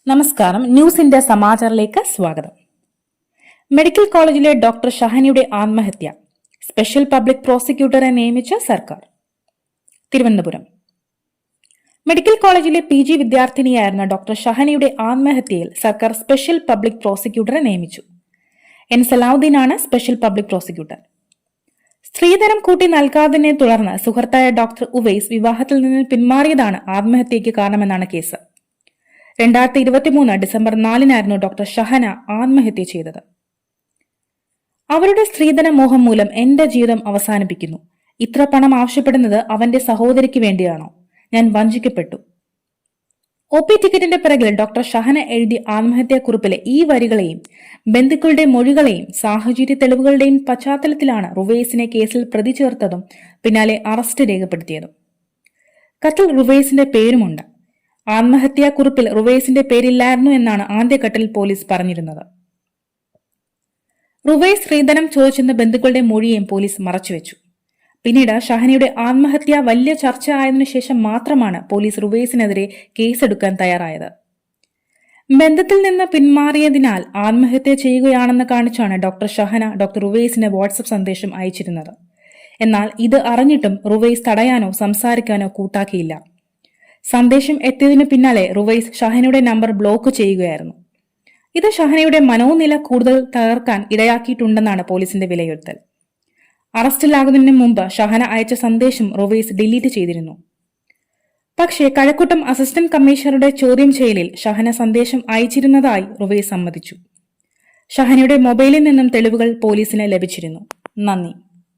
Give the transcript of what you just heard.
നമസ്കാരം, news India സമാചാറിലേക്ക് സ്വാഗതം. Medical കോളേജിലെ ഡോക്ടർ ഷഹനയുടെ ആത്മഹത്യ, സ്പെഷ്യൽ പബ്ലിക് പ്രോസിക്യൂട്ടറെ നിയമിച്ച സർക്കാർ. തിരുവനന്തപുരം മെഡിക്കൽ കോളേജിലെ PG വിദ്യാർത്ഥിനിയായിരുന്ന ഡോക്ടർ ഷഹനയുടെ ആത്മഹത്യയിൽ സർക്കാർ സ്പെഷ്യൽ പബ്ലിക് പ്രോസിക്യൂട്ടറെ നിയമിച്ചു. N. സലാഹുദ്ദീനാണ് സ്പെഷ്യൽ പബ്ലിക് പ്രോസിക്യൂട്ടർ. സ്ത്രീധനം കൂട്ടി നൽകാതിനെ തുടർന്ന് സുഹൃത്തായ ഡോക്ടർ ഉവൈസ് വിവാഹത്തിൽ നിന്ന് പിന്മാറിയതാണ് ആത്മഹത്യയ്ക്ക് കാരണമെന്നാണ് കേസ്. 2023 ഡിസംബർ 4 ഡോക്ടർ ഷഹന ആത്മഹത്യ ചെയ്തത്. അവരുടെ സ്ത്രീധന മോഹം മൂലം എന്റെ ജീവിതം അവസാനിപ്പിക്കുന്നു. ഇത്ര പണം ആവശ്യപ്പെടുന്നത് അവന്റെ സഹോദരിക്ക് വേണ്ടിയാണോ? ഞാൻ വഞ്ചിക്കപ്പെട്ടു. OP ടിക്കറ്റിന്റെ പിറകിൽ ഡോക്ടർ ഷഹന എഴുതിയ ആത്മഹത്യാക്കുറിപ്പിലെ ഈ വരികളെയും ബന്ധുക്കളുടെ മൊഴികളെയും സാഹചര്യ തെളിവുകളുടെയും പശ്ചാത്തലത്തിലാണ് റുവൈസിനെ കേസിൽ പ്രതി ചേർത്തതും പിന്നാലെ അറസ്റ്റ് രേഖപ്പെടുത്തിയതും. കത്തിൽ റുവൈസിന്റെ പേരുമുണ്ട്. ആത്മഹത്യാക്കുറിപ്പിൽ റുവൈസിന്റെ പേരില്ലായിരുന്നു എന്നാണ് ആദ്യഘട്ടത്തിൽ പോലീസ് പറഞ്ഞിരുന്നത്. റുവൈസ് സ്ത്രീധനം ചോദിച്ചെന്ന ബന്ധുക്കളുടെ മൊഴിയും പോലീസ് മറച്ചുവെച്ചു. പിന്നീട് ഷഹനയുടെ ആത്മഹത്യ വലിയ ചർച്ച ആയതിനു ശേഷം മാത്രമാണ് പോലീസ് റുവൈസിനെതിരെ കേസെടുക്കാൻ തയ്യാറായത്. ബന്ധത്തിൽ നിന്ന് പിന്മാറിയതിനാൽ ആത്മഹത്യ ചെയ്യുകയാണെന്ന് കാണിച്ചാണ് ഡോക്ടർ ഷഹന ഡോക്ടർ റുവൈസിന് വാട്സ്ആപ്പ് സന്ദേശം അയച്ചിരുന്നത്. എന്നാൽ ഇത് അറിഞ്ഞിട്ടും റുവൈസ് തടയാനോ സംസാരിക്കാനോ കൂട്ടാക്കിയില്ല. സന്ദേശം എത്തിയതിനു പിന്നാലെ റുവൈസ് ഷഹനയുടെ നമ്പർ ബ്ലോക്ക് ചെയ്യുകയായിരുന്നു. ഇത് ഷഹനയുടെ മനോനില കൂടുതൽ തകർക്കാൻ ഇടയാക്കിയിട്ടുണ്ടെന്നാണ് പോലീസിന്റെ വിലയിരുത്തൽ. അറസ്റ്റിലാകുന്നതിന് മുമ്പ് ഷഹന അയച്ച സന്ദേശം റുവൈസ് ഡിലീറ്റ് ചെയ്തിരുന്നു. പക്ഷേ കഴക്കൂട്ടം അസിസ്റ്റന്റ് കമ്മീഷണറുടെ ചോദ്യം ചെയ്യലിൽ ഷഹന സന്ദേശം അയച്ചിരുന്നതായി റുവൈസ് സമ്മതിച്ചു. ഷഹനയുടെ മൊബൈലിൽ നിന്നും തെളിവുകൾ പോലീസിന് ലഭിച്ചിരുന്നു. നന്ദി.